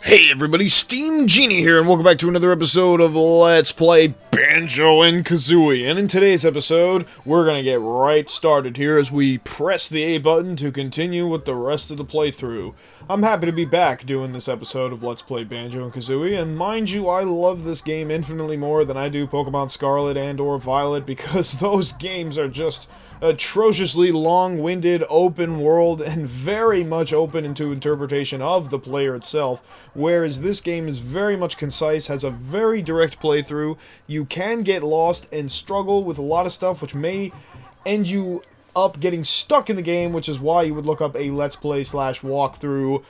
Hey everybody, Steam Genie here, and welcome back to another episode of Let's Play Banjo-Kazooie. And in today's episode, we're gonna get right started here as we press the A button to continue with the rest of the playthrough. I'm happy to be back doing this episode of Let's Play Banjo-Kazooie, and mind you, I love this game infinitely more than I do Pokemon Scarlet and or Violet, because those games are just atrociously long-winded, open world, and very much open into interpretation of the player itself, whereas this game is very much concise, has a very direct playthrough. You can get lost and struggle with a lot of stuff, which may end you up getting stuck in the game, which is why you would look up a Let's Play / walkthrough,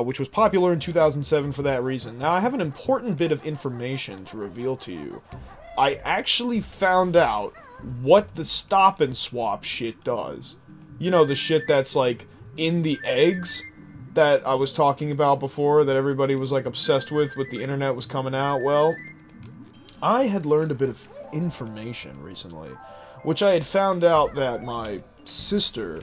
which was popular in 2007 for that reason. Now, I have an important bit of information to reveal to you. I actually found out what the stop and swap shit does. You know, the shit that's like in the eggs that I was talking about before, that everybody was like obsessed with the internet was coming out. Well, I had learned a bit of information recently, which I had found out that my sister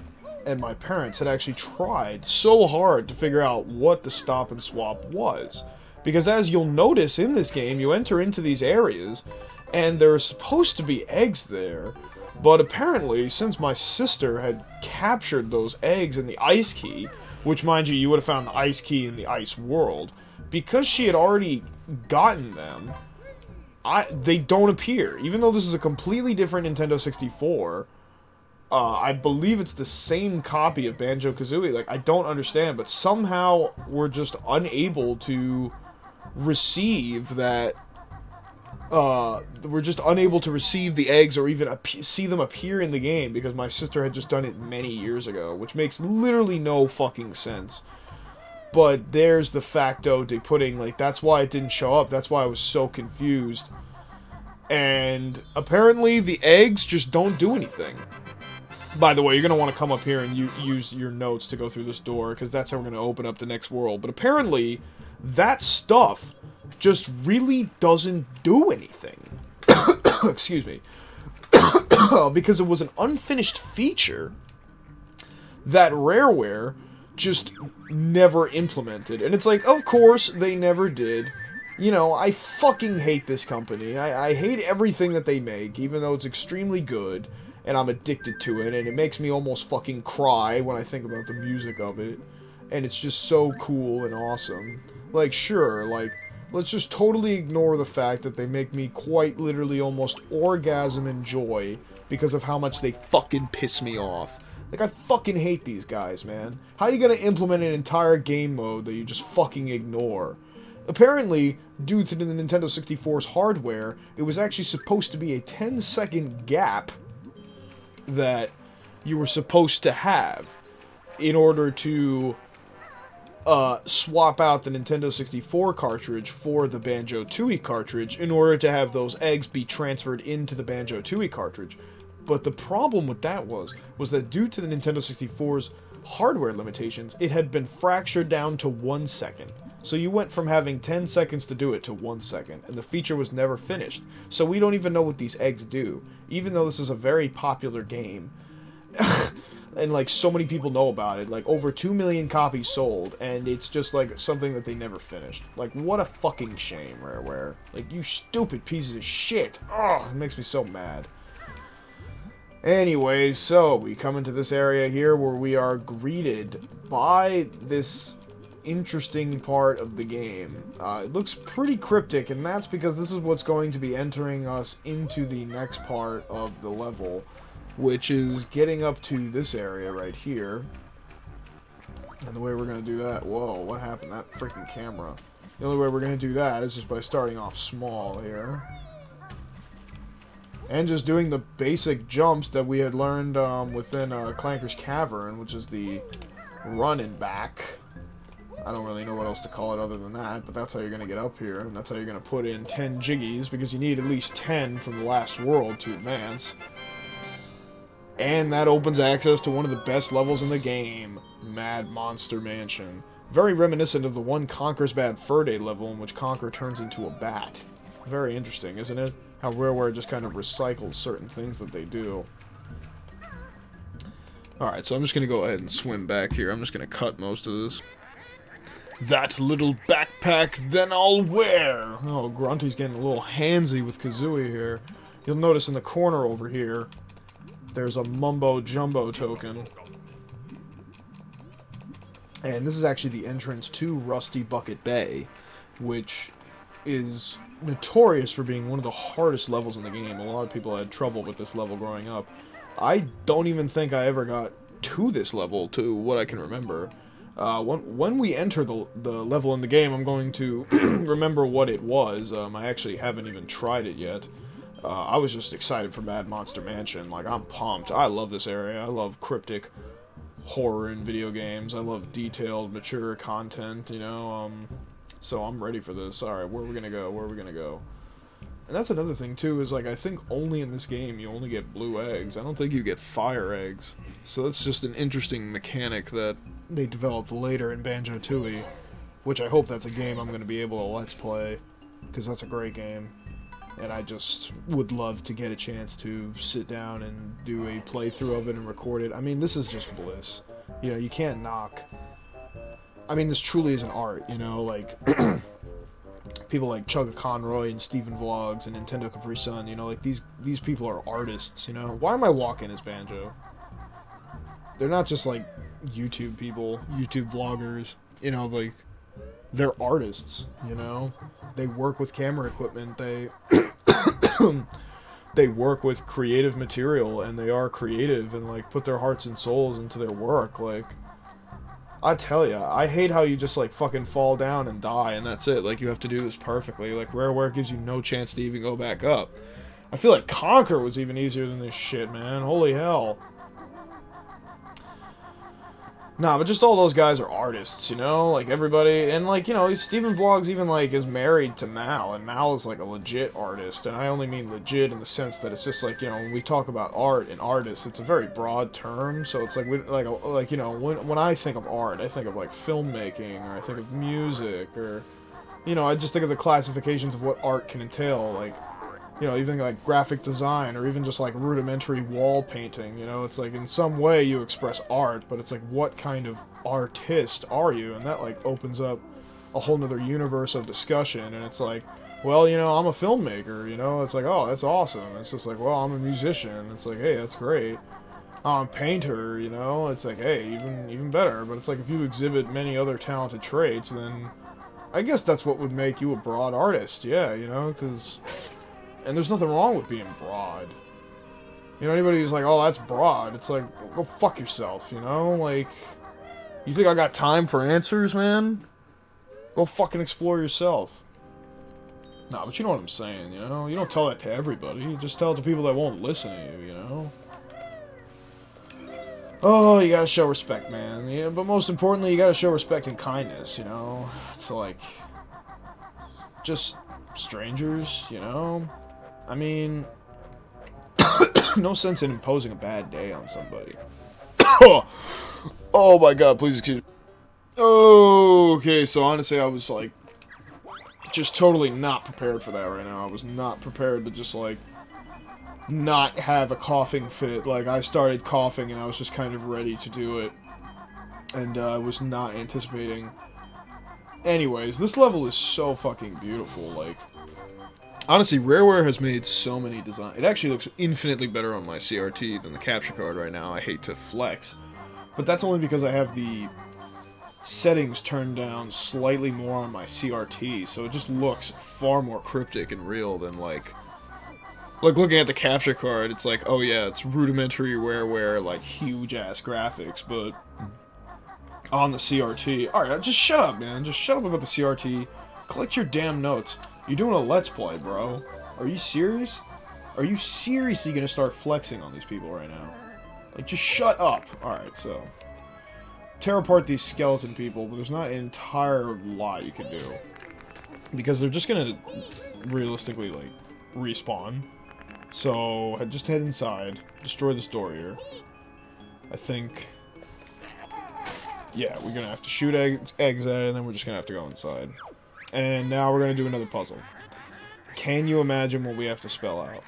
and my parents had actually tried so hard to figure out what the stop and swap was. Because as you'll notice in this game, you enter into these areas and there are supposed to be eggs there, but apparently, since my sister had captured those eggs in the ice key, which, mind you, you would have found the ice key in the ice world, because she had already gotten them, they don't appear. Even though this is a completely different Nintendo 64, I believe it's the same copy of Banjo-Kazooie. Like, I don't understand, but somehow we're just unable to receive that. We're just unable to receive the eggs or even see them appear in the game because my sister had just done it many years ago, which makes literally no fucking sense. But there's the facto de pudding, like, that's why it didn't show up, that's why I was so confused. And apparently the eggs just don't do anything. By the way, you're going to want to come up here and use your notes to go through this door, because that's how we're going to open up the next world. But apparently, that stuff just really doesn't do anything. Excuse me. Because it was an unfinished feature that Rareware just never implemented. And it's like, of course, they never did. You know, I fucking hate this company. I hate everything that they make, even though it's extremely good, and I'm addicted to it, and it makes me almost fucking cry when I think about the music of it. And it's just so cool and awesome. Like, sure, like, let's just totally ignore the fact that they make me quite literally almost orgasm in joy because of how much they fucking piss me off. Like, I fucking hate these guys, man. How are you gonna implement an entire game mode that you just fucking ignore? Apparently, due to the Nintendo 64's hardware, it was actually supposed to be a 10-second gap that you were supposed to have in order to swap out the Nintendo 64 cartridge for the Banjo-Tooie cartridge in order to have those eggs be transferred into the Banjo-Tooie cartridge. But the problem with that was that due to the Nintendo 64's hardware limitations, it had been fractured down to 1 second. So you went from having 10 seconds to do it to 1 second, and the feature was never finished. So we don't even know what these eggs do, even though this is a very popular game. And, like, so many people know about it. Like, over 2 million copies sold, and it's just, like, something that they never finished. Like, what a fucking shame, Rareware. Like, you stupid pieces of shit. Oh, it makes me so mad. Anyways, so, we come into this area here where we are greeted by this interesting part of the game. It looks pretty cryptic, and that's because this is what's going to be entering us into the next part of the level, which is getting up to this area right here. And the way we're going to do that... Whoa, what happened? That freaking camera. The only way we're going to do that is just by starting off small here. And just doing the basic jumps that we had learned within Clanker's Cavern, which is the run and back. I don't really know what else to call it other than that, but that's how you're going to get up here. And that's how you're going to put in 10 jiggies, because you need at least 10 from the last world to advance. And that opens access to one of the best levels in the game, Mad Monster Mansion. Very reminiscent of the one Conker's Bad Fur Day level in which Conker turns into a bat. Very interesting, isn't it? How Rareware just kind of recycles certain things that they do. Alright, so I'm just going to go ahead and swim back here. I'm just going to cut most of this. that little backpack, then I'll wear. Oh, Grunty's getting a little handsy with Kazooie here. You'll notice in the corner over here, there's a Mumbo Jumbo token. And this is actually the entrance to Rusty Bucket Bay, which is notorious for being one of the hardest levels in the game. A lot of people had trouble with this level growing up. I don't even think I ever got to this level, to what I can remember. When we enter the level in the game, I'm going to remember what it was. I actually haven't even tried it yet. I was just excited for Mad Monster Mansion. Like, I'm pumped. I love this area. I love cryptic horror in video games. I love detailed, mature content, you know, so I'm ready for this. Alright, where are we gonna go? Where are we gonna go? And that's another thing, too, is, like, I think only in this game you only get blue eggs. I don't think you get fire eggs. So that's just an interesting mechanic that they developed later in Banjo-Tooie, which I hope that's a game I'm gonna be able to let's play, because that's a great game. And I just would love to get a chance to sit down and do a playthrough of it and record it. I mean, this is just bliss. You know, you can't knock. I mean, this truly is an art, you know, like, people like Chugga Conroy and Steven Vlogs and Nintendo Capri Sun, you know, like, these people are artists, you know. Why am I walking as Banjo? They're not just, like, YouTube people, YouTube vloggers, you know, like, they're artists, you know. They work with camera equipment, they they work with creative material, and they are creative and, like, put their hearts and souls into their work. Like, I tell ya, I hate how you just, like, fucking fall down and die and that's it. Like, you have to do this perfectly. Like, Rareware gives you no chance to even go back up. I feel like Conquer was even easier than this shit, man. Holy hell. Nah, but just all those guys are artists, you know? Like, everybody, and, like, you know, Steven Vlogs even, like, is married to Mal, and Mal is, like, a legit artist, and I only mean legit in the sense that it's just, like, you know, when we talk about art and artists, it's a very broad term, so it's, like, you know, when I think of art, I think of, like, filmmaking, or I think of music, or, you know, I just think of the classifications of what art can entail, like, you know, even like graphic design, or even just like rudimentary wall painting, you know, it's like in some way you express art, but it's like, what kind of artist are you? And that like opens up a whole nother universe of discussion, and it's like, well, you know, I'm a filmmaker, you know, it's like, oh, that's awesome. It's just like, well, I'm a musician, it's like, hey, that's great. Oh, I'm a painter, you know, it's like, hey, even better. But it's like, if you exhibit many other talented traits, then I guess that's what would make you a broad artist, yeah, you know, because... And there's nothing wrong with being broad. You know, anybody who's like, oh, that's broad, it's like, go fuck yourself, you know? Like, you think I got time for answers, man? Go fucking explore yourself. Nah, but you know what I'm saying, you know? You don't tell that to everybody. You just tell it to people that won't listen to you, you know? Oh, you gotta show respect, man. Yeah, but most importantly, you gotta show respect and kindness, you know? To, like, just strangers, you know? I mean, no sense in imposing a bad day on somebody. Oh my god, please excuse me. Okay, so honestly, I was like, just totally not prepared for that right now. I was not prepared to just like, not have a coughing fit. Like, I started coughing and I was just kind of ready to do it. And I was not anticipating. Anyways, this level is so fucking beautiful, like... Honestly, Rareware has made so many designs. It actually looks infinitely better on my CRT than the capture card right now. I hate to flex. But that's only because I have the settings turned down slightly more on my CRT, so it just looks far more cryptic and real than, like... Like, looking at the capture card, it's like, oh yeah, it's rudimentary Rareware, like, huge-ass graphics, but... On the CRT... Alright, just shut up, man. Just shut up about the CRT. Collect your damn notes. You're doing a Let's Play, bro. Are you serious? Are you seriously gonna start flexing on these people right now? Like, just shut up. Alright, so... Tear apart these skeleton people, but there's not an entire lot you can do. Because they're just gonna, realistically, like, respawn. So, just head inside. Destroy this door here. I think... Yeah, we're gonna have to shoot eggs at it, and then we're just gonna have to go inside. And now we're going to do another puzzle. Can you imagine what we have to spell out?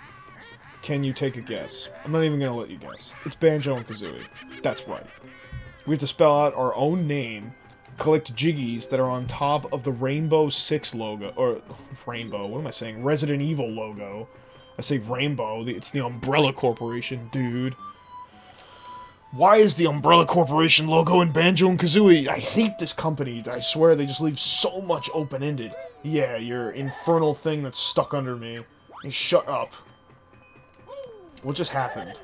Can you take a guess? I'm not even going to let you guess. It's Banjo and Kazooie. That's right. We have to spell out our own name collect Jiggies that are on top of the Rainbow Six logo, or Rainbow, what am I saying? Resident Evil logo. I say Rainbow, it's the Umbrella Corporation, dude. Why is the Umbrella Corporation logo in Banjo-Kazooie? I hate this company. I swear they just leave so much open-ended. Yeah, your infernal thing that's stuck under me. Hey, shut up. What just happened?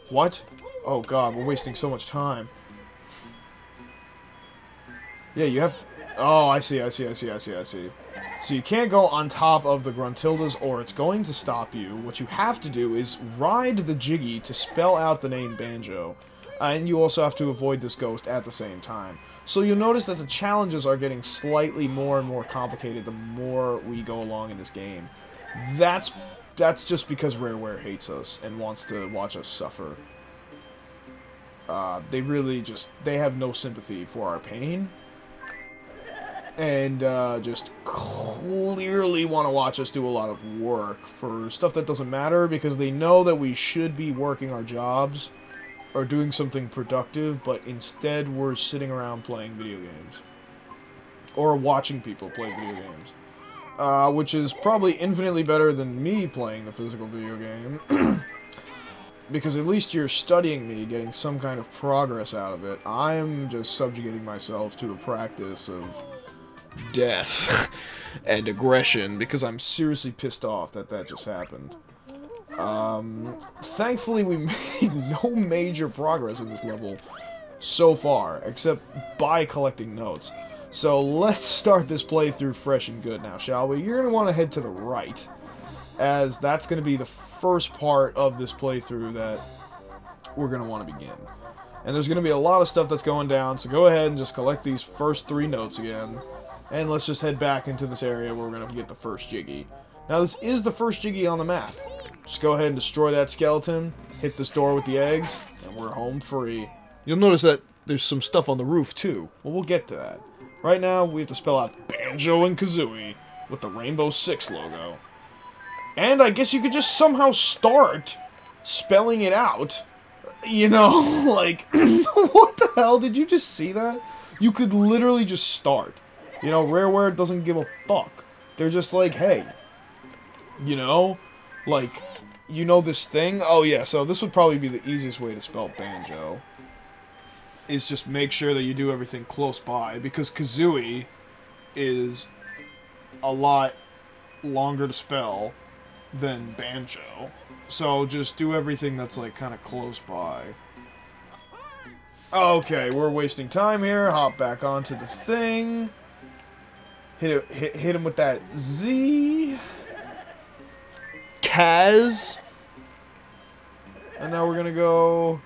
What? Oh god, we're wasting so much time. Yeah, you have... Oh, I see. So you can't go on top of the Gruntildas or it's going to stop you. What you have to do is ride the Jiggy to spell out the name Banjo. And you also have to avoid this ghost at the same time. So you'll notice that the challenges are getting slightly more and more complicated the more we go along in this game. That's just because Rareware hates us and wants to watch us suffer. They have no sympathy for our pain. And just clearly want to watch us do a lot of work for stuff that doesn't matter because they know that we should be working our jobs or doing something productive, but instead we're sitting around playing video games. Or watching people play video games. Which is probably infinitely better than me playing a physical video game. Because at least you're studying me, getting some kind of progress out of it. I'm just subjugating myself to a practice of death and aggression because I'm seriously pissed off that just happened. Thankfully we made no major progress in this level so far, except by collecting notes. So let's start this playthrough fresh and good now, shall we? You're going to want to head to the right, as that's going to be the first part of this playthrough that we're going to want to begin. And there's going to be a lot of stuff that's going down, so go ahead and just collect these first 3 notes again. And let's just head back into this area where we're going to get the first Jiggy. Now, this is the first Jiggy on the map. Just go ahead and destroy that skeleton, hit this door with the eggs, and we're home free. You'll notice that there's some stuff on the roof, too. Well, we'll get to that. Right now, we have to spell out Banjo-Kazooie with the Rainbow Six logo. And I guess you could just somehow start spelling it out. You know, like, what the hell? Did you just see that? You could literally just start. You know, Rareware doesn't give a fuck. They're just like, hey, you know, like, you know this thing? Oh, yeah, so this would probably be the easiest way to spell Banjo. Is just make sure that you do everything close by, because Kazooie is a lot longer to spell than Banjo. So just do everything that's, like, kind of close by. Okay, we're wasting time here. Hop back onto the thing. Hit him with that Z. Kaz. And now we're gonna go...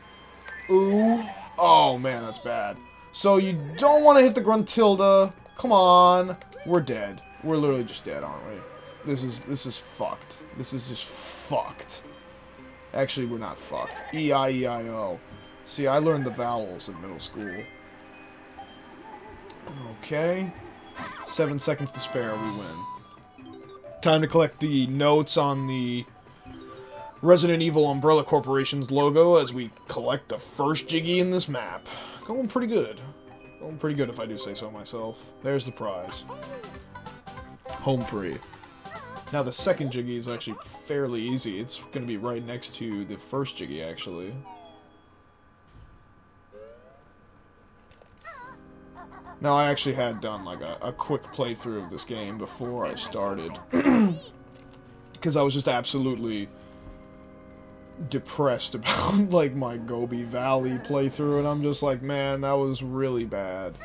Ooh. Oh, man, that's bad. So you don't want to hit the Gruntilda. Come on. We're dead. We're literally just dead, aren't we? This is fucked. This is just fucked. Actually, we're not fucked. E-I-E-I-O. See, I learned the vowels in middle school. Okay. 7 seconds to spare, we win. Time to collect the notes on the Resident Evil Umbrella Corporation's logo as we collect the first Jiggy in this map. Going pretty good. Going pretty good if I do say so myself. There's the prize. Home free. Now the second Jiggy is actually fairly easy. It's going to be right next to the first Jiggy, actually. Now, I actually had done, like, a quick playthrough of this game before I started. Because I was just absolutely depressed about, like, my Gobi Valley playthrough, and I'm just like, man, that was really bad.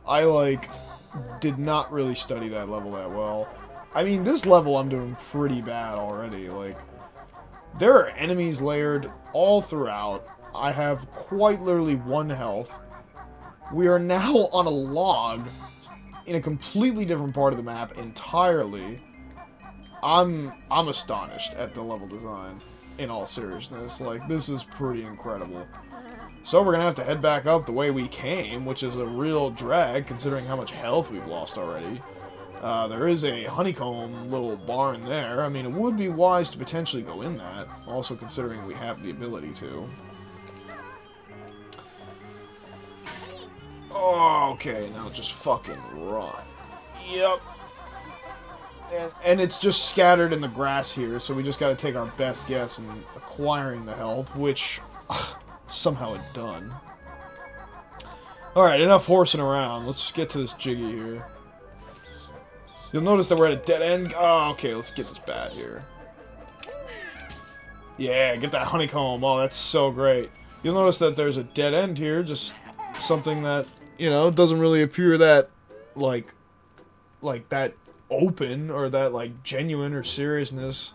I, like, did not really study that level that well. I mean, this level I'm doing pretty bad already. Like, there are enemies layered all throughout. I have quite literally 1 health. We are now on a log in a completely different part of the map entirely. I'm astonished at the level design, in all seriousness. Like, this is pretty incredible. So we're gonna have to head back up the way we came, which is a real drag considering how much health we've lost already. There is a honeycomb little barn there. I mean, it would be wise to potentially go in that, also considering we have the ability to. Okay, now just fucking run. Yep. And it's just scattered in the grass here, so we just gotta take our best guess in acquiring the health, which somehow it done. Alright, enough horsing around. Let's get to this jiggy here. You'll notice that we're at a dead end. Oh, okay, let's get this bat here. Yeah, get that honeycomb. Oh, that's so great. You'll notice that there's a dead end here, just something that, you know, doesn't really appear that, like that open, or that, like, genuine or seriousness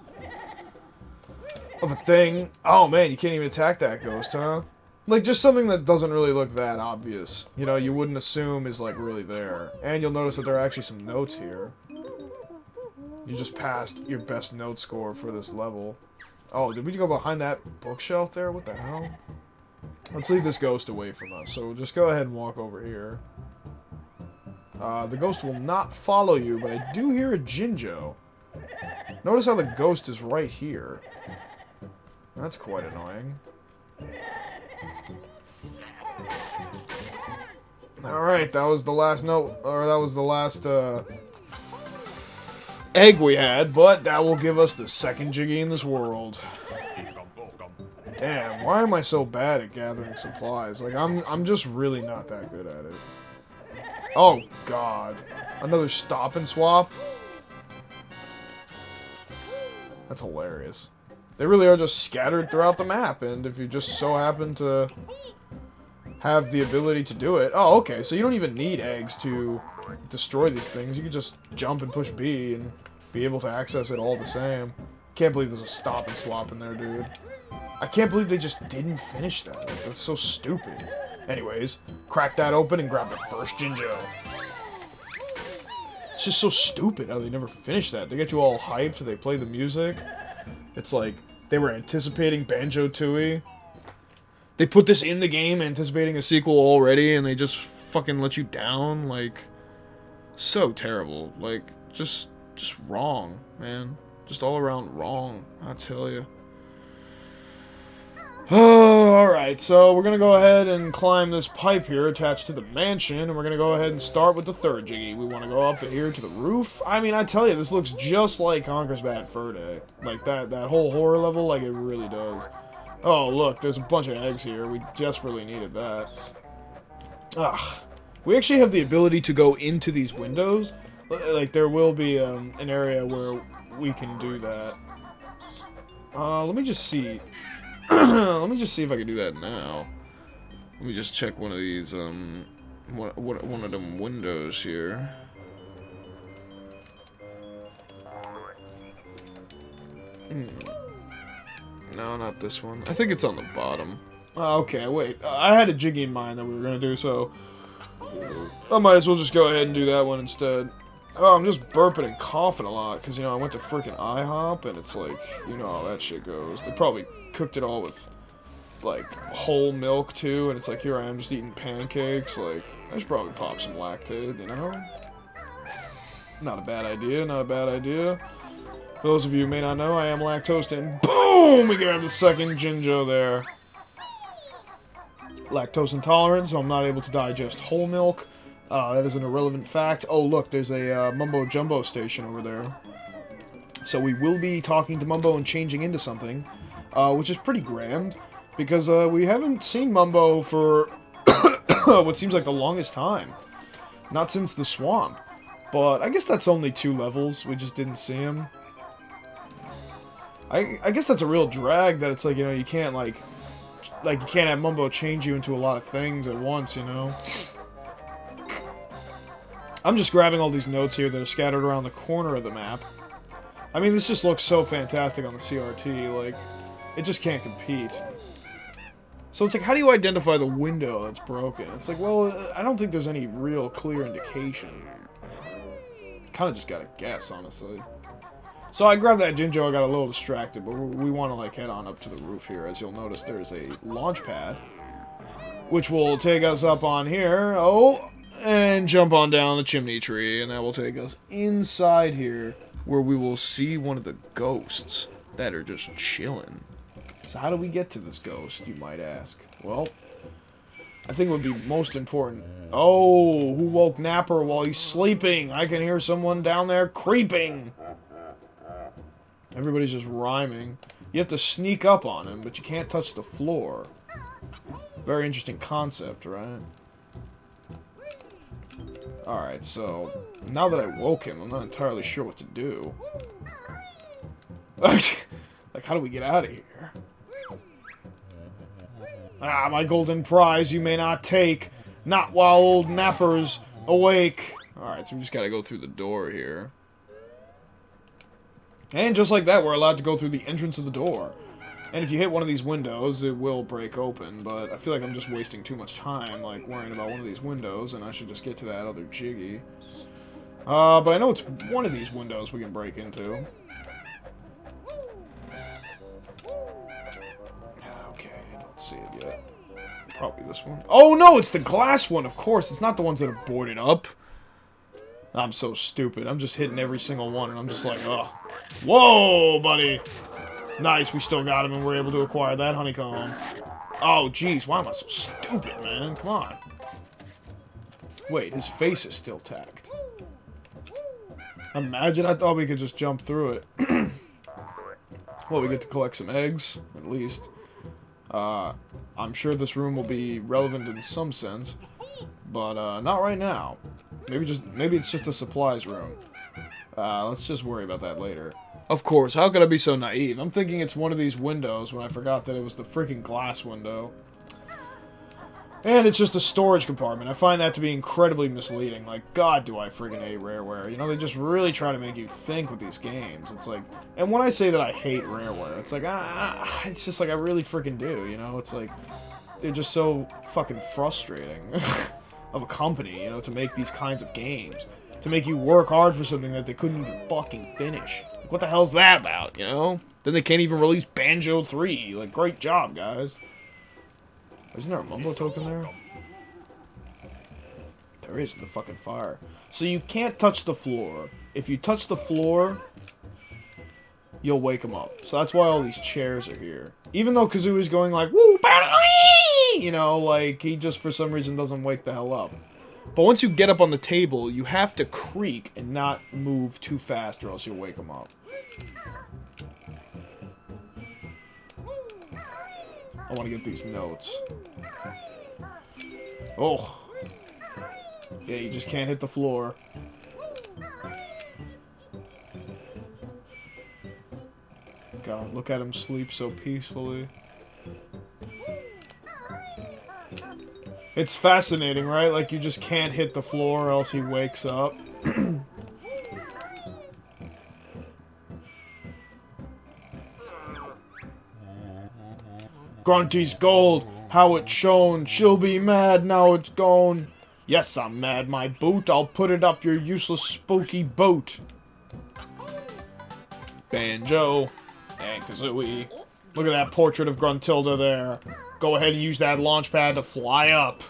of a thing. Oh, man, you can't even attack that ghost, huh? Like, just something that doesn't really look that obvious. You know, you wouldn't assume is, like, really there. And you'll notice that there are actually some notes here. You just passed your best note score for this level. Oh, did we go behind that bookshelf there? What the hell? Let's leave this ghost away from us. So just go ahead and walk over here. The ghost will not follow you, but I do hear a Jinjo. Notice how the ghost is right here. That's quite annoying. Alright, that was the last note, or that was the last, egg we had, but that will give us the second Jiggy in this world. Damn, why am I so bad at gathering supplies? Like, I'm just really not that good at it. Oh, God. Another stop and swap? That's hilarious. They really are just scattered throughout the map, and if you just so happen to have the ability to do it... Oh, okay, so you don't even need eggs to destroy these things. You can just jump and push B and be able to access it all the same. Can't believe there's a stop and swap in there, dude. I can't believe they just didn't finish that. That's so stupid. Anyways, crack that open and grab the first Jinjo. It's just so stupid how they never finished that. They get you all hyped, they play the music. It's like they were anticipating Banjo-Tooie. They put this in the game anticipating a sequel already, and they just fucking let you down. Like, so terrible. Like, just wrong, man. Just all around wrong, I tell you. Oh, alright, so we're gonna go ahead and climb this pipe here attached to the mansion, and we're gonna go ahead and start with the third Jiggy. We want to go up here to the roof. I mean, I tell you, this looks just like Conker's Bad Fur Day. Like, that whole horror level, like, it really does. Oh, look, there's a bunch of eggs here. We desperately needed that. Ugh. We actually have the ability to go into these windows. Like, there will be an area where we can do that. Let me just see. Let me just see if I can do that now. Let me just check one of these, one of them windows here. No, not this one. I think it's on the bottom. Okay, wait. I had a Jiggy in mind that we were gonna do, so I might as well just go ahead and do that one instead. Oh, I'm just burping and coughing a lot, because, you know, I went to freaking IHOP, and it's like, you know how that shit goes. They probably cooked it all with, like, whole milk, too, and it's like, here I am just eating pancakes. Like, I should probably pop some Lactaid, you know? Not a bad idea, not a bad idea. For those of you who may not know, I am lactose, and boom! We grab the second Jinjo there. Lactose intolerant, so I'm not able to digest whole milk. That is an irrelevant fact. Oh, look, there's a Mumbo Jumbo station over there. So we will be talking to Mumbo and changing into something, which is pretty grand, because we haven't seen Mumbo for what seems like the longest time. Not since the swamp. But I guess that's only 2 levels. We just didn't see him. I guess that's a real drag, that it's like, you know, you can't, like you can't have Mumbo change you into a lot of things at once, you know? I'm just grabbing all these notes here that are scattered around the corner of the map. I mean, this just looks so fantastic on the CRT, like, it just can't compete. So it's like, how do you identify the window that's broken? It's like, well, I don't think there's any real clear indication. Kind of just gotta guess, honestly. So I grabbed that Jinjo, I got a little distracted, but we want to, like, head on up to the roof here. As you'll notice, there's a launch pad, which will take us up on here. Oh! And jump on down the chimney tree, and that will take us inside here, where we will see one of the ghosts that are just chilling. So how do we get to this ghost, you might ask? Well, I think would be most important. Oh, who woke Napper while he's sleeping? I can hear someone down there creeping. Everybody's just rhyming. You have to sneak up on him, but you can't touch the floor. Very interesting concept, right? Alright, so now that I woke him, I'm not entirely sure what to do. Like, how do we get out of here? Ah, my golden prize you may not take. Not while old Napper's awake. Alright, so we just gotta go through the door here. And just like that, we're allowed to go through the entrance of the door. And if you hit one of these windows, it will break open, but I feel like I'm just wasting too much time, like, worrying about one of these windows, and I should just get to that other jiggy. But I know it's one of these windows we can break into. Okay, I don't see it yet. Probably this one. Oh, no, it's the glass one, of course. It's not the ones that are boarded up. I'm so stupid. I'm just hitting every single one, and I'm just like, ugh. Whoa, buddy. Nice, we still got him, and we're able to acquire that honeycomb. Oh, jeez, why am I so stupid, man? Come on. Wait, his face is still tacked. Imagine I thought we could just jump through it. Well, we get to collect some eggs, at least. I'm sure this room will be relevant in some sense, but not right now. Maybe it's just a supplies room. Let's just worry about that later. Of course, how could I be so naive? I'm thinking it's one of these windows when I forgot that it was the freaking glass window. And it's just a storage compartment. I find that to be incredibly misleading. Like, God, do I friggin' hate Rareware. You know, they just really try to make you think with these games. It's like, and when I say that I hate Rareware, it's like, it's just like I really friggin' do, you know? It's like, they're just so fucking frustrating of a company, you know, to make these kinds of games. To make you work hard for something that they couldn't even fucking finish. Like, what the hell's that about, you know? Then they can't even release Banjo 3. Like, great job, guys. Isn't there a Mumbo token there? There is, the fucking fire. So you can't touch the floor. If you touch the floor, you'll wake him up. So that's why all these chairs are here. Even though Kazooie's going like, woo, you know, like, he just for some reason doesn't wake the hell up. But once you get up on the table, you have to creak and not move too fast or else you'll wake him up. I want to get these notes. Oh. Yeah, you just can't hit the floor. God, look at him sleep so peacefully. It's fascinating, right? Like, you just can't hit the floor or else he wakes up. Grunty's gold, how it shone. She'll be mad now it's gone. Yes, I'm mad, my boot. I'll put it up your useless spooky boat. Banjo and Kazooie. Look at that portrait of Gruntilda there. Go ahead and use that launch pad to fly up.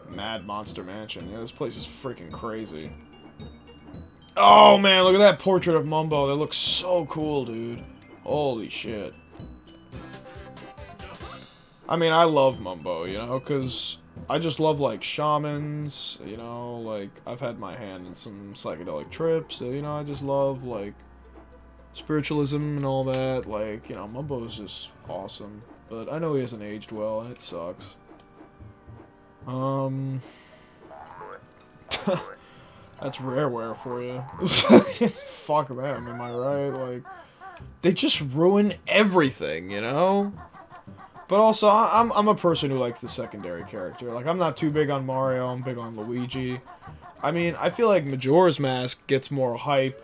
Mad Monster Mansion. Yeah, this place is freaking crazy. Oh, man, look at that portrait of Mumbo. That looks so cool, dude. Holy shit. I mean, I love Mumbo, you know, because I just love, like, shamans, you know, like, I've had my hand in some psychedelic trips, you know, I just love, like, spiritualism and all that, like, you know, Mumbo's just awesome, but I know he hasn't aged well, and it sucks. That's Rareware for you. Fuck them, am I right? Like, they just ruin everything, you know? But also, I'm a person who likes the secondary character. Like, I'm not too big on Mario, I'm big on Luigi. I mean, I feel like Majora's Mask gets more hype,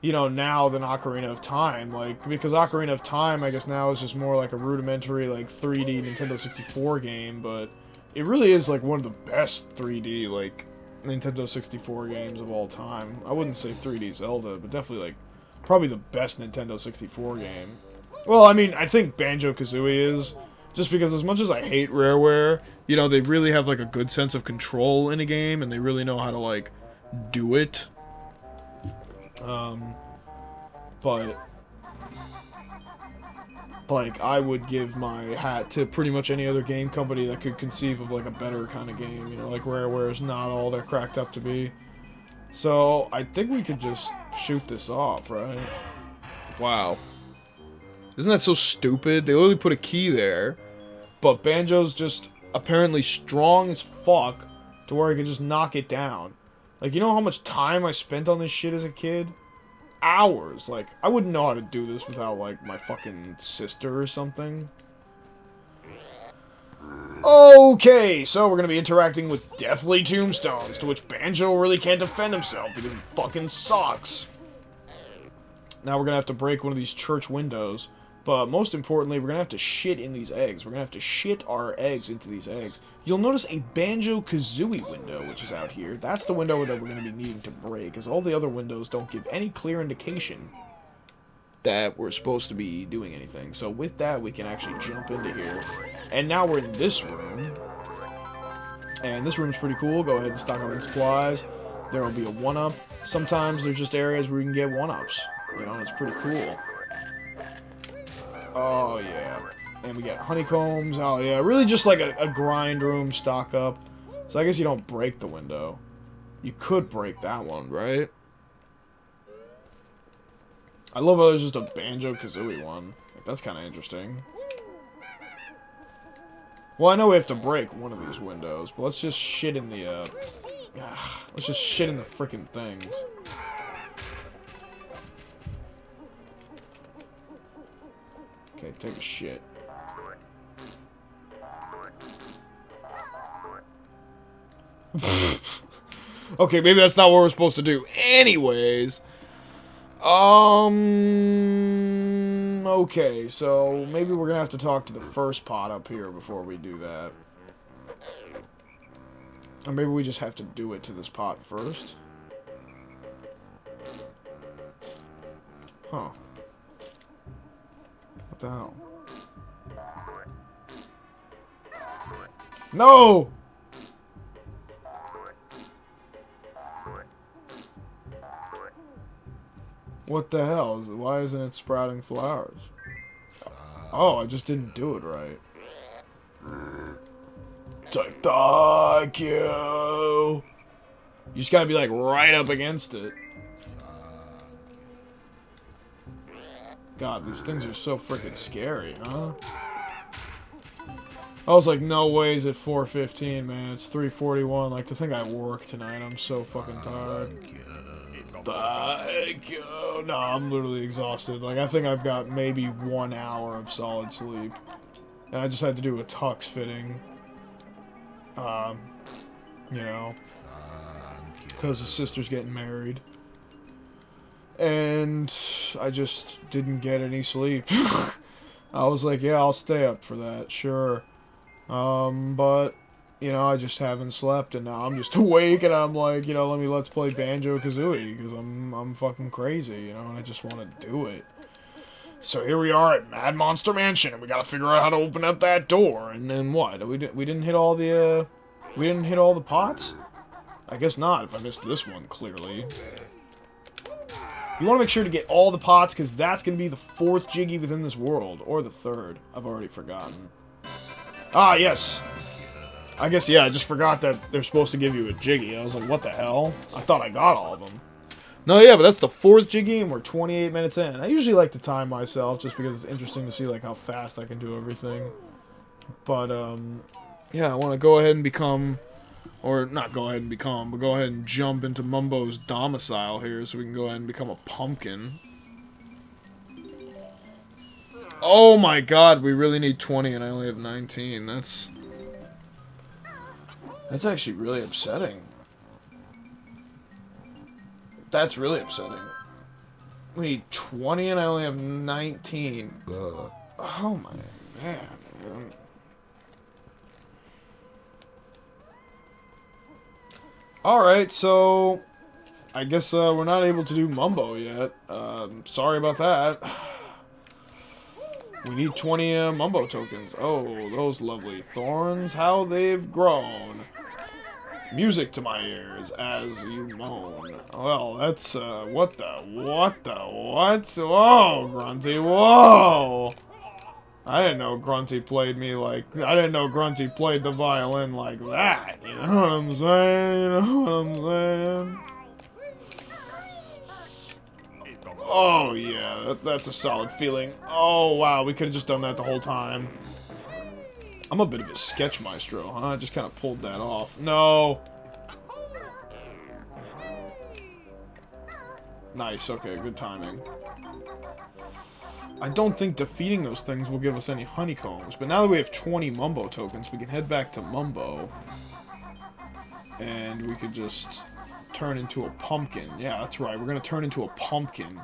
you know, now than Ocarina of Time. Like, because Ocarina of Time, I guess now is just more like a rudimentary, like, 3D Nintendo 64 game, but it really is, like, one of the best 3D, like, Nintendo 64 games of all time. I wouldn't say 3D Zelda, but definitely, like, probably the best Nintendo 64 game. Well, I mean, I think Banjo-Kazooie is, just because as much as I hate Rareware, you know, they really have, like, a good sense of control in a game, and they really know how to, like, do it. But like, I would give my hat to pretty much any other game company that could conceive of, like, a better kind of game, you know, like Rareware is not all they're cracked up to be. So, I think we could just shoot this off, right? Wow. Isn't that so stupid? They literally put a key there, but Banjo's just apparently strong as fuck to where he can just knock it down. Like, you know how much time I spent on this shit as a kid? Hours. Like, I wouldn't know how to do this without, like, my fucking sister or something. Okay, so we're gonna be interacting with Deathly Tombstones, to which Banjo really can't defend himself because he fucking sucks. Now we're gonna have to break one of these church windows, but most importantly, we're gonna have to shit in these eggs. We're gonna have to shit our eggs into these eggs. You'll notice a Banjo-Kazooie window, which is out here. That's the window that we're gonna be needing to break, as all the other windows don't give any clear indication that we're supposed to be doing anything. So with that, we can actually jump into here. And now we're in this room. And this room's pretty cool. Go ahead and stock up on supplies. There will be a 1-up. Sometimes there's just areas where you can get 1-ups. You know, it's pretty cool. Oh, yeah. And we got honeycombs. Oh, yeah. Really just like a grind room stock up. So I guess you don't break the window. You could break that one, right? I love how there's just a Banjo-Kazooie one. Like, that's kind of interesting. Well, I know we have to break one of these windows, but let's just shit in the, let's just shit in the frickin' things. Okay, take a shit. Okay, maybe that's not what we're supposed to do. Anyways. Okay, so maybe we're gonna have to talk to the first pot up here before we do that. Or maybe we just have to do it to this pot first. Huh. What the hell? No! What the hell? Why isn't it sprouting flowers? Oh, I just didn't do it right. It's like, thank you! You just gotta be like right up against it. God, these things are so freaking scary, huh? I was like, no way is it 4:15, man. It's 3:41. Like, to think I work tonight. I'm so fucking tired. Thank you. No, I'm literally exhausted. Like, I think I've got maybe 1 hour of solid sleep. And I just had to do a tux fitting. You know. Because his sister's getting married. And I just didn't get any sleep. I was like, yeah, I'll stay up for that, sure. But, you know, I just haven't slept, and now I'm just awake, and I'm like, you know, let's play Banjo-Kazooie, because I'm fucking crazy, you know, and I just want to do it. So here we are at Mad Monster Mansion, and we gotta figure out how to open up that door, and then what? We didn't hit all the, we didn't hit all the pots? I guess not, if I missed this one, clearly. You want to make sure to get all the pots, because that's going to be the 4th Jiggy within this world. Or the 3rd. I've already forgotten. Ah, yes. I guess, yeah, I just forgot that they're supposed to give you a Jiggy. I was like, what the hell? I thought I got all of them. No, yeah, but that's the 4th Jiggy, and we're 28 minutes in. I usually like to time myself, just because it's interesting to see, like, how fast I can do everything. But, yeah, I want to go ahead and become... Or, not go ahead and become, but go ahead and jump into Mumbo's domicile here so we can go ahead and become a pumpkin. Oh my god, we really need 20 and I only have 19. That's actually really upsetting. That's really upsetting. We need 20 and I only have 19. Ugh. Oh my man. Alright, so I guess we're not able to do Mumbo yet. Sorry about that. We need 20 Mumbo tokens. Oh, those lovely thorns, how they've grown. Music to my ears as you moan. Well, that's, what? Whoa, Grunty, whoa! I didn't know Grunty played me like... I didn't know Grunty played the violin like that. You know what I'm saying? You know what I'm saying? Oh, yeah. That's a solid feeling. Oh, wow. We could have just done that the whole time. I'm a bit of a sketch maestro, huh? I just kind of pulled that off. No! Nice. Okay, good timing. I don't think defeating those things will give us any honeycombs, but now that we have 20 Mumbo tokens, we can head back to Mumbo. And we could just turn into a pumpkin. Yeah, that's right. We're going to turn into a pumpkin.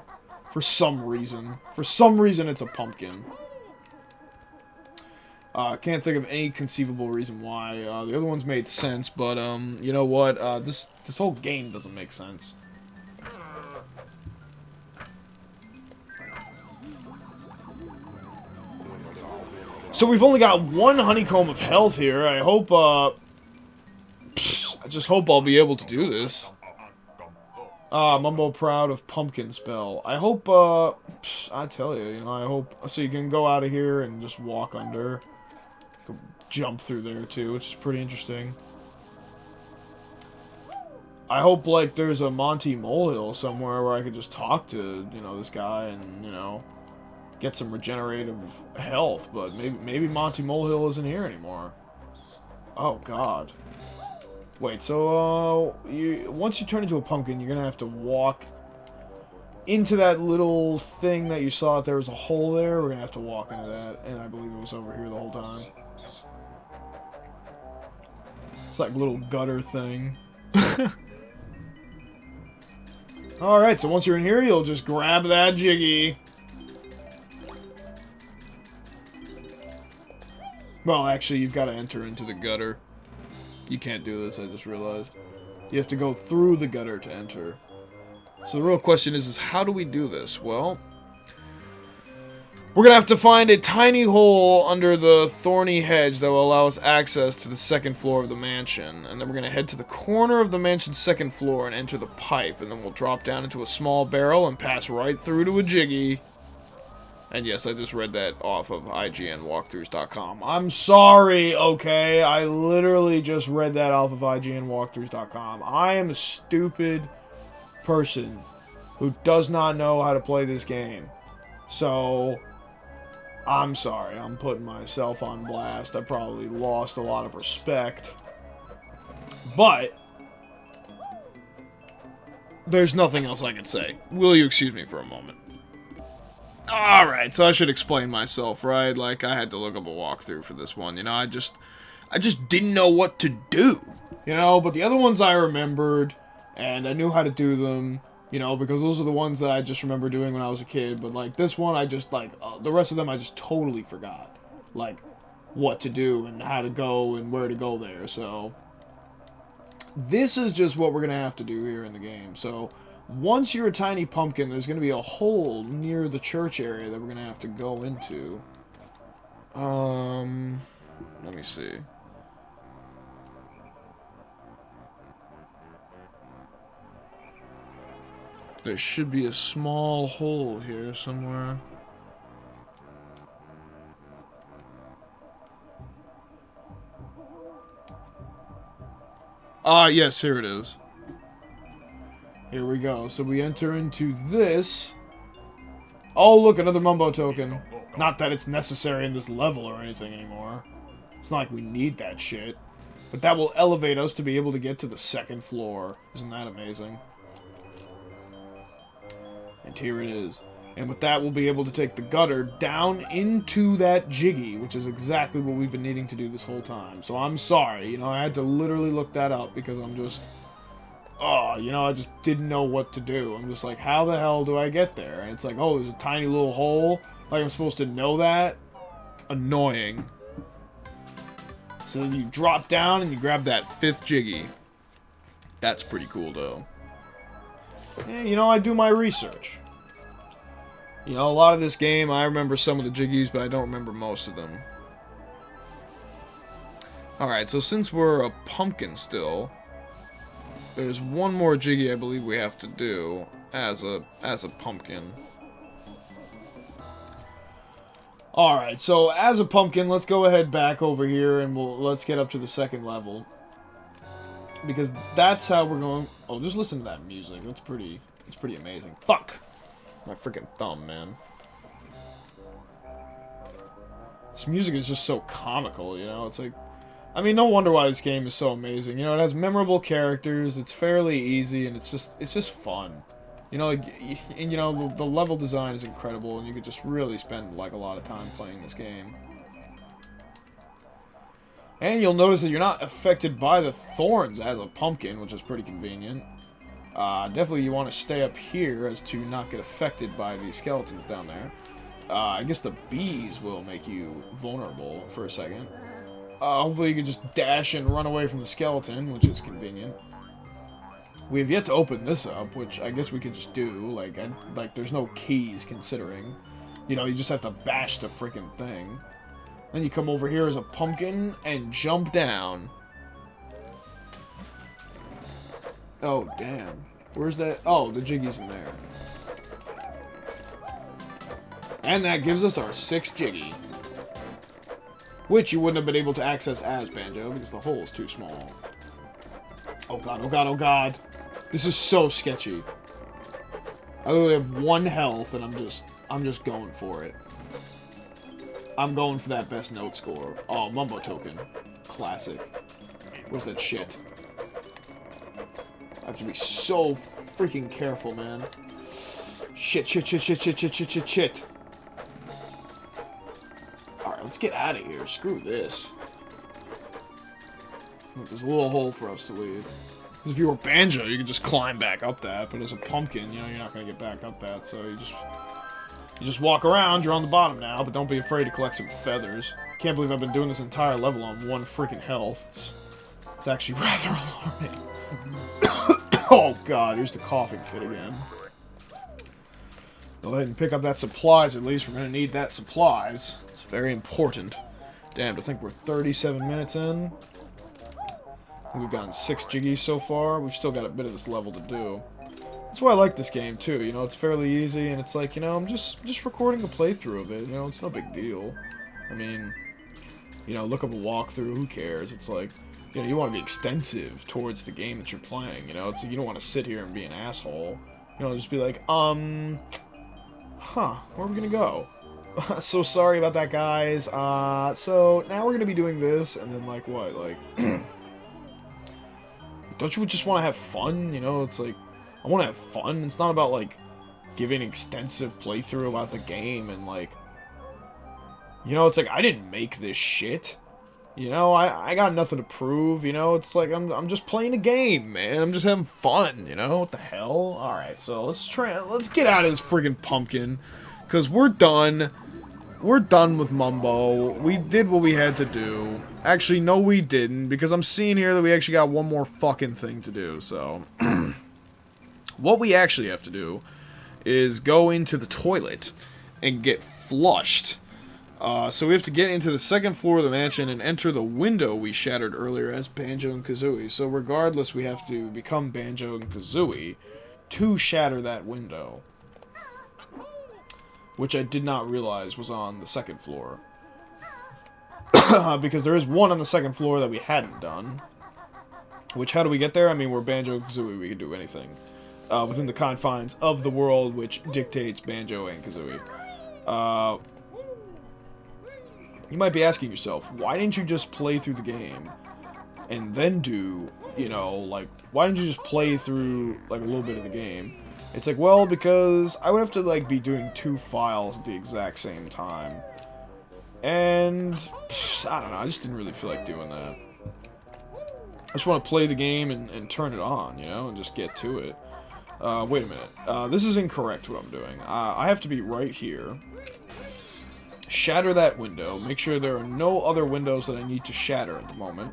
For some reason. For some reason, it's a pumpkin. Can't think of any conceivable reason why. The other ones made sense, but, you know what? This whole game doesn't make sense. So we've only got one honeycomb of health here. I hope, I just hope I'll be able to do this. Mumbo proud of pumpkin spell. I hope, I tell you, I hope, so you can go out of here and just walk under. Jump through there too, which is pretty interesting. I hope, like, there's a Monty Molehill somewhere where I could just talk to, this guy and, get some regenerative health, but maybe Monty Molehill isn't here anymore. Oh, God. Wait, so, once you turn into a pumpkin, you're gonna have to walk into that little thing that you saw. If there was a hole there, we're gonna have to walk into that, and I believe it was over here the whole time. It's like a little gutter thing. Alright, so once you're in here, you'll just grab that Jiggy. Well, actually, you've got to enter into the gutter. You can't do this, I just realized. You have to go through the gutter to enter. So the real question is how do we do this? Well, we're going to have to find a tiny hole under the thorny hedge that will allow us access to the second floor of the mansion. And then we're going to head to the corner of the mansion's second floor and enter the pipe. And then we'll drop down into a small barrel and pass right through to a Jiggy. And yes, I just read that off of IGNwalkthroughs.com. I'm sorry, okay? I literally just read that off of IGNwalkthroughs.com. I am a stupid person who does not know how to play this game. So, I'm sorry. I'm putting myself on blast. I probably lost a lot of respect. But there's nothing else I can say. Will you excuse me for a moment? Alright, so I should explain myself, right? Like, I had to look up a walkthrough for this one, I just didn't know what to do, but the other ones I remembered, and I knew how to do them, because those are the ones that I just remember doing when I was a kid, but, like, this one, I just, like, the rest of them I just totally forgot, like, what to do, and how to go, and where to go there, so this is just what we're gonna have to do here in the game, so once you're a tiny pumpkin, there's going to be a hole near the church area that we're going to have to go into. Let me see. There should be a small hole here somewhere. Yes, here it is. Here we go. So we enter into this. Oh, look, another Mumbo token. Not that it's necessary in this level or anything anymore. It's not like we need that shit. But that will elevate us to be able to get to the second floor. Isn't that amazing? And here it is. And with that, we'll be able to take the gutter down into that Jiggy, which is exactly what we've been needing to do this whole time. So I'm sorry. I had to literally look that up because I'm just... I just didn't know what to do. I'm just like, how the hell do I get there? And it's like, oh, there's a tiny little hole. Like, I'm supposed to know that? Annoying. So then you drop down and you grab that fifth Jiggy. That's pretty cool, though. Yeah, I do my research. A lot of this game, I remember some of the Jiggies, but I don't remember most of them. Alright, so since we're a pumpkin still... There's one more Jiggy I believe we have to do as a pumpkin. Alright, so as a pumpkin, let's go ahead back over here and let's get up to the second level. Because that's how we're going... Oh, just listen to that music. It's pretty amazing. Fuck! My freaking thumb, man. This music is just so comical, you know? It's like... I mean, no wonder why this game is so amazing. You know, it has memorable characters, it's fairly easy, and it's just fun. You know, like, and you know, the level design is incredible, and you could just really spend, like, a lot of time playing this game. And you'll notice that you're not affected by the thorns as a pumpkin, which is pretty convenient. Definitely you want to stay up here as to not get affected by the skeletons down there. I guess the bees will make you vulnerable for a second. Hopefully you can just dash and run away from the skeleton, which is convenient. We have yet to open this up, which I guess we could just do. Like there's no keys, considering. You know, you just have to bash the freaking thing. Then you come over here as a pumpkin and jump down. Oh, damn. Where's that? Oh, the Jiggy's in there. And that gives us our 6th Jiggy. Which you wouldn't have been able to access as Banjo, because the hole is too small. Oh god, oh god, oh god. This is so sketchy. I literally have 1 health, and I'm just going for it. I'm going for that best note score. Oh, Mumbo Token. Classic. Where's that shit? I have to be so freaking careful, man. Shit, shit, shit, shit, shit, shit, shit, shit, shit. Alright, let's get out of here. Screw this. Look, there's a little hole for us to leave. Because if you were Banjo, you could just climb back up that. But as a pumpkin, you know, you're not going to get back up that. So you just walk around. You're on the bottom now. But don't be afraid to collect some feathers. Can't believe I've been doing this entire level on 1 freaking health. It's actually rather alarming. Oh god, here's the coughing fit again. Go ahead and pick up that supplies, at least. We're going to need that supplies. It's very important. Damn, I think we're 37 minutes in. We've gotten 6 Jiggies so far. We've still got a bit of this level to do. That's why I like this game, too. You know, it's fairly easy, and it's like, you know, I'm just recording a playthrough of it. You know, it's no big deal. I mean, you know, look up a walkthrough, who cares? It's like, you know, you want to be extensive towards the game that you're playing, you know? It's like, you don't want to sit here and be an asshole. You know, just be like, where are we gonna go? So sorry about that, guys. So now we're gonna be doing this, and then, like, what? Like, don't you just want to have fun? You know, it's like, I want to have fun. It's not about, like, giving extensive playthrough about the game, and, like, you know, it's like, I didn't make this shit. You know, I got nothing to prove, you know? It's like, I'm just playing a game, man. I'm just having fun, you know? What the hell? Alright, so let's get out of this friggin' pumpkin. Because we're done. We're done with Mumbo. We did what we had to do. Actually, no we didn't, because I'm seeing here that we actually got one more fucking thing to do, so... What we actually have to do is go into the toilet and get flushed. So we have to get into the 2nd floor of the mansion and enter the window we shattered earlier as Banjo and Kazooie. So regardless, we have to become Banjo and Kazooie to shatter that window. Which I did not realize was on the 2nd floor. Because there is one on the 2nd floor that we hadn't done. Which, how do we get there? I mean, we're Banjo and Kazooie, we can do anything. Within the confines of the world which dictates Banjo and Kazooie. You might be asking yourself, why didn't you just play through the game and then do, you know, like, why didn't you just play through, like, a little bit of the game? It's like, well, because I would have to, like, be doing 2 files at the exact same time. And, I don't know, I just didn't really feel like doing that. I just want to play the game and turn it on, you know, and just get to it. Wait a minute. This is incorrect what I'm doing. I have to be right here. Shatter that window. Make sure there are no other windows that I need to shatter at the moment.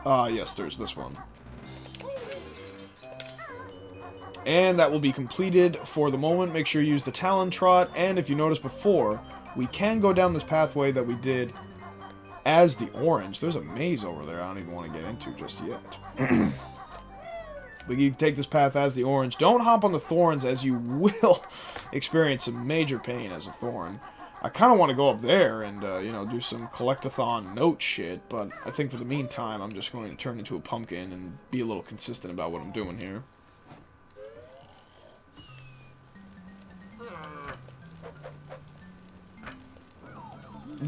Yes, there's this one. And that will be completed for the moment. Make sure you use the Talon Trot. And if you noticed before, we can go down this pathway that we did as the orange. There's a maze over there I don't even want to get into just yet. But you take this path as the orange. Don't hop on the thorns, as you will experience some major pain as a thorn. I kind of want to go up there and, you know, do some collectathon note shit, but I think for the meantime, I'm just going to turn into a pumpkin and be a little consistent about what I'm doing here.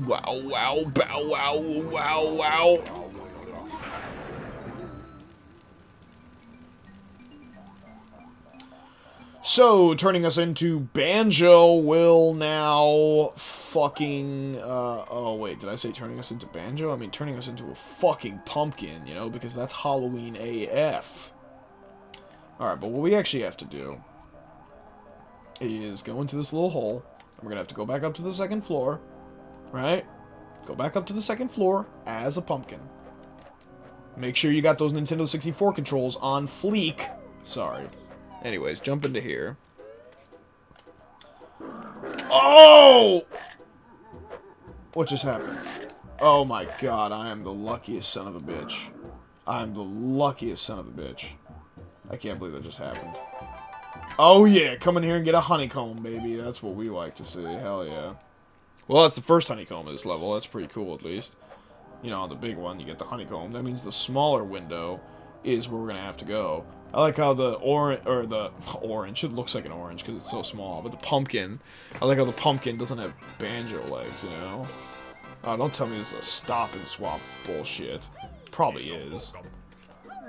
Wow, wow, bow, wow, wow, wow. So, turning us into Banjo will now fucking, oh wait, did I say turning us into Banjo? I mean turning us into a fucking pumpkin, you know, because that's Halloween AF. Alright, but what we actually have to do is go into this little hole, and we're gonna have to go back up to the second floor, right? Go back up to the second floor as a pumpkin. Make sure you got those Nintendo 64 controls on fleek. Sorry. Anyways, jump into here. Oh! What just happened? Oh my god, I am the luckiest son of a bitch. I am the luckiest son of a bitch. I can't believe that just happened. Oh yeah, come in here and get a honeycomb, baby. That's what we like to see. Hell yeah. Well, that's the first honeycomb of this level. That's pretty cool, at least. You know, on the big one, you get the honeycomb. That means the smaller window is where we're gonna have to go. I like how the orange, it looks like an orange because it's so small, but the pumpkin, I like how the pumpkin doesn't have banjo legs, you know? Oh, don't tell me this is a stop and swap bullshit. Probably is.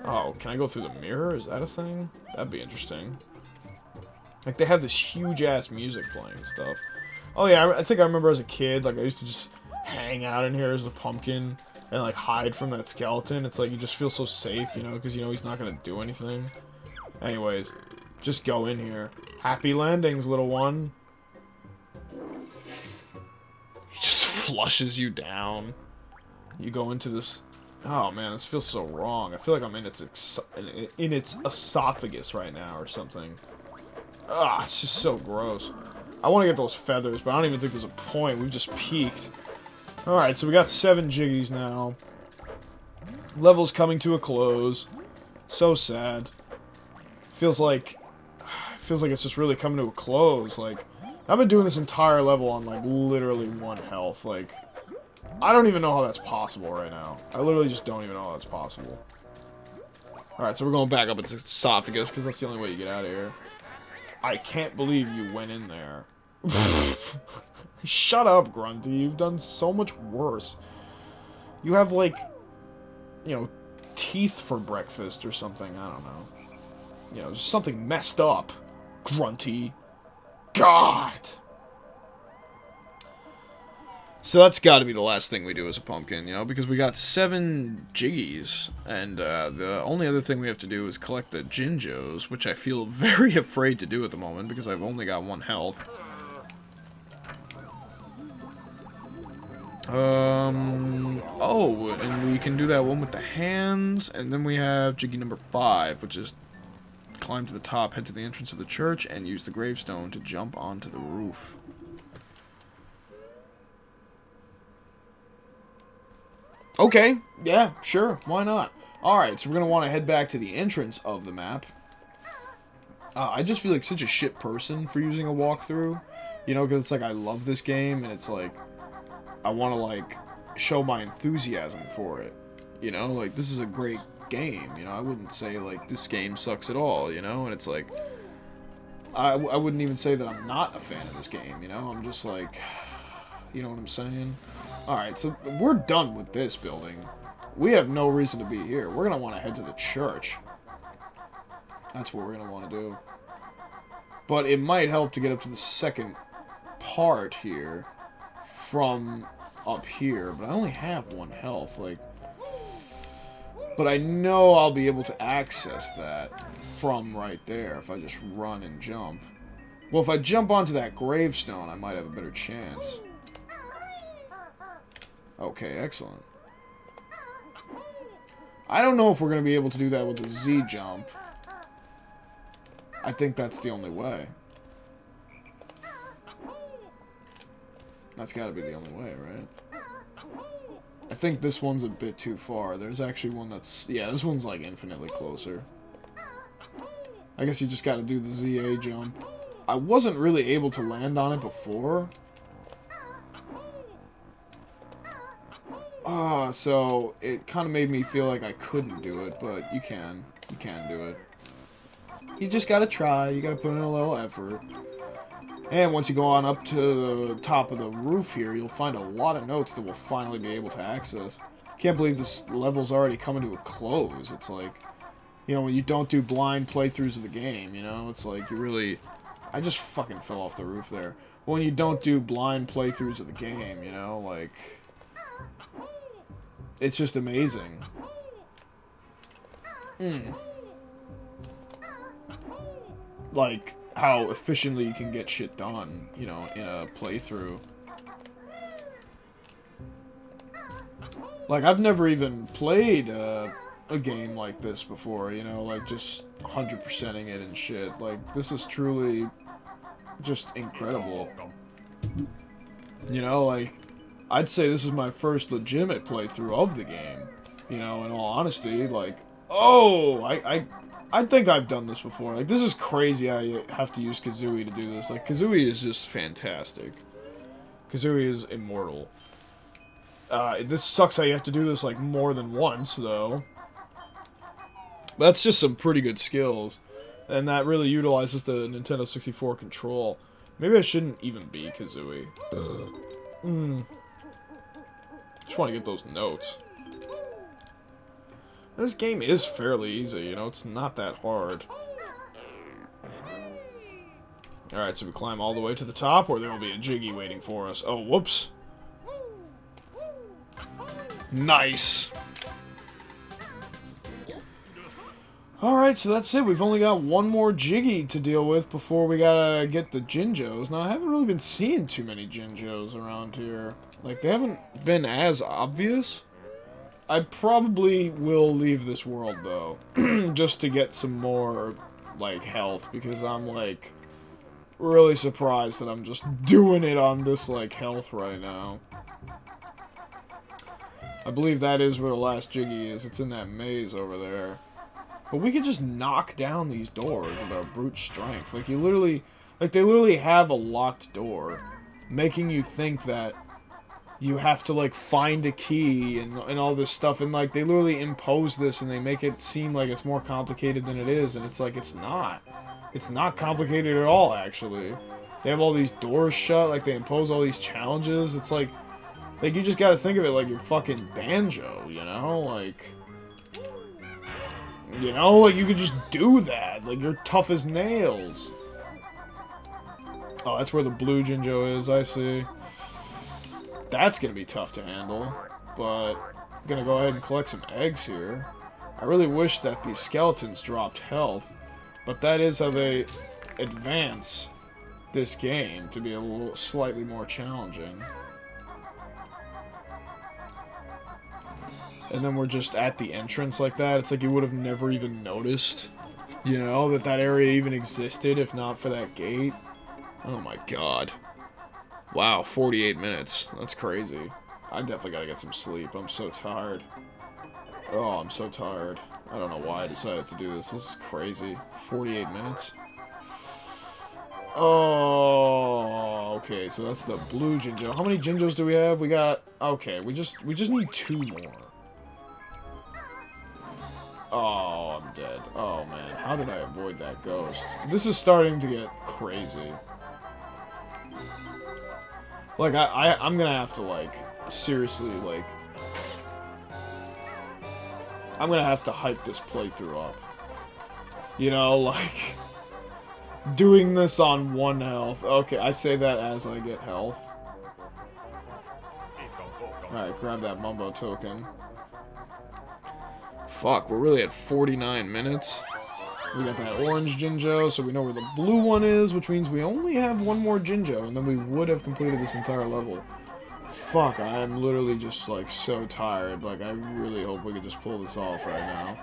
Oh, can I go through the mirror? Is that a thing? That'd be interesting. Like, they have this huge-ass music playing and stuff. Oh yeah, I think I remember as a kid, like, I used to just hang out in here as a pumpkin and, like, hide from that skeleton. It's like, you just feel so safe, you know, because you know he's not gonna do anything. Anyways, just go in here. Happy landings, little one. He just flushes you down. You go into this... Oh, man, this feels so wrong. I feel like I'm in its esophagus right now or something. Ah, it's just so gross. I want to get those feathers, but I don't even think there's a point. We've just peaked. Alright, so we got 7 jiggies now. Level's coming to a close. So sad. Feels like it's just really coming to a close. Like, I've been doing this entire level on, like, literally 1 health. Like, I don't even know how that's possible right now. I literally just don't even know how that's possible. Alright, so we're going back up its esophagus, because that's the only way you get out of here. I can't believe you went in there. Shut up, Grunty. You've done so much worse. You have, like, you know, teeth for breakfast or something. I don't know. You know, just something messed up. Grunty. God! So that's got to be the last thing we do as a pumpkin, you know, because we got 7 jiggies, and the only other thing we have to do is collect the Jinjos, which I feel very afraid to do at the moment, because I've only got 1 health. Oh, and we can do that one with the hands, and then we have jiggy number 5, which is climb to the top, head to the entrance of the church, and use the gravestone to jump onto the roof. Okay, yeah, sure, why not? Alright, so we're going to want to head back to the entrance of the map. I just feel like such a shit person for using a walkthrough. You know, because it's like, I love this game, and it's like, I want to, like, show my enthusiasm for it. You know, like, this is a great game, you know? I wouldn't say, like, this game sucks at all, you know? And it's like, I wouldn't even say that I'm not a fan of this game, you know? I'm just like, you know what I'm saying? Alright, so we're done with this building. We have no reason to be here. We're going to want to head to the church. That's what we're going to want to do. But it might help to get up to the second part here from up here. But I only have 1 health. Like, but I know I'll be able to access that from right there if I just run and jump. Well, if I jump onto that gravestone, I might have a better chance. Okay, excellent. I don't know if we're going to be able to do that with the Z jump. I think that's the only way. That's got to be the only way, right? I think this one's a bit too far. There's actually one that's... Yeah, this one's like infinitely closer. I guess you just gotta do the ZA jump. I wasn't really able to land on it before. So it kind of made me feel like I couldn't do it, but you can. You can do it. You just gotta try. You gotta put in a little effort. And once you go on up to the top of the roof here, you'll find a lot of notes that we'll finally be able to access. Can't believe this level's already coming to a close. It's like, you know, when you don't do blind playthroughs of the game, you know? It's like, you really... I just fucking fell off the roof there. When you don't do blind playthroughs of the game, you know? Like... It's just amazing. Like, how efficiently you can get shit done, you know, in a playthrough. Like, I've never even played a game like this before, you know, like, just 100%ing it and shit. Like, this is truly just incredible. You know, like, I'd say this is my first legitimate playthrough of the game. You know, in all honesty, like, oh, I think I've done this before. Like, this is crazy I have to use Kazooie to do this. Like, Kazooie is just fantastic. Kazooie is immortal. This sucks how you have to do this, like, more than once, though. That's just some pretty good skills. And that really utilizes the Nintendo 64 control. Maybe I shouldn't even be Kazooie. Just want to get those notes. This game is fairly easy, you know, it's not that hard. Alright, so we climb all the way to the top, or there will be a Jiggy waiting for us. Oh, whoops. Nice! Alright, so that's it. We've only got one more Jiggy to deal with before we gotta get the Jinjos. Now, I haven't really been seeing too many Jinjos around here. Like, they haven't been as obvious. I probably will leave this world, though, just to get some more, like, health, because I'm, like, really surprised that I'm just doing it on this, like, health right now. I believe that is where the last Jiggy is. It's in that maze over there. But we could just knock down these doors with our brute strength. Like, you literally, like, they literally have a locked door, making you think that you have to, like, find a key and all this stuff, and, like, they literally impose this and they make it seem like it's more complicated than it is, and it's like, it's not. It's not complicated at all, actually. They have all these doors shut, like, they impose all these challenges. It's like you just gotta think of it like you're fucking Banjo, you know? Like, you know, like, you could just do that. Like, you're tough as nails. Oh, that's where the blue Jinjo is, I see. That's gonna be tough to handle, but I'm gonna go ahead and collect some eggs here. I really wish that these skeletons dropped health, but that is how they advance this game to be a little slightly more challenging. And then we're just at the entrance like that. It's like you would have never even noticed, you know, that that area even existed if not for that gate. Oh my god. Wow, 48 minutes. That's crazy. I definitely gotta get some sleep. I'm so tired. Oh, I'm so tired. I don't know why I decided to do this. This is crazy. 48 minutes? Oh, okay, so that's the blue Jinjo. How many Jinjos do we have? We got... Okay, we just need 2 more. Oh, I'm dead. Oh, man. How did I avoid that ghost? This is starting to get crazy. Like, I'm gonna have to, like, seriously, like... I'm gonna have to hype this playthrough up. You know, like... Doing this on 1 health. Okay, I say that as I get health. Alright, grab that Mumbo token. Fuck, we're really at 49 minutes. We got that orange Jinjo, so we know where the blue one is, which means we only have 1 more Jinjo, and then we would have completed this entire level. Fuck, I am literally just, like, so tired. Like, I really hope we could just pull this off right now.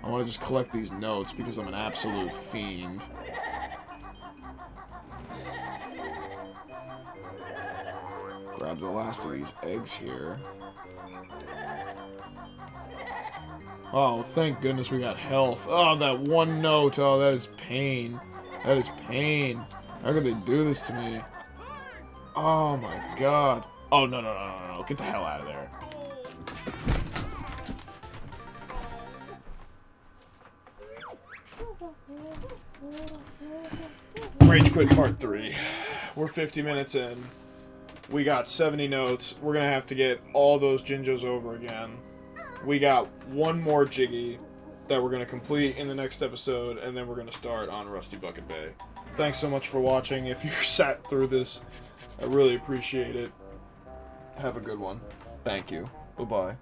I want to just collect these notes because I'm an absolute fiend. Grab the last of these eggs here. Oh, thank goodness we got health. Oh, that one note. Oh, that is pain. That is pain. How could they do this to me? Oh my god. Oh, no, no, no, no, no. Get the hell out of there. Rage Quit Part 3. We're 50 minutes in. We got 70 notes. We're gonna have to get all those Jinjos over again. We got one more Jiggy that we're gonna complete in the next episode, and then we're gonna start on Rusty Bucket Bay. Thanks so much for watching. If you sat through this, I really appreciate it. Have a good one. Thank you. Bye-bye.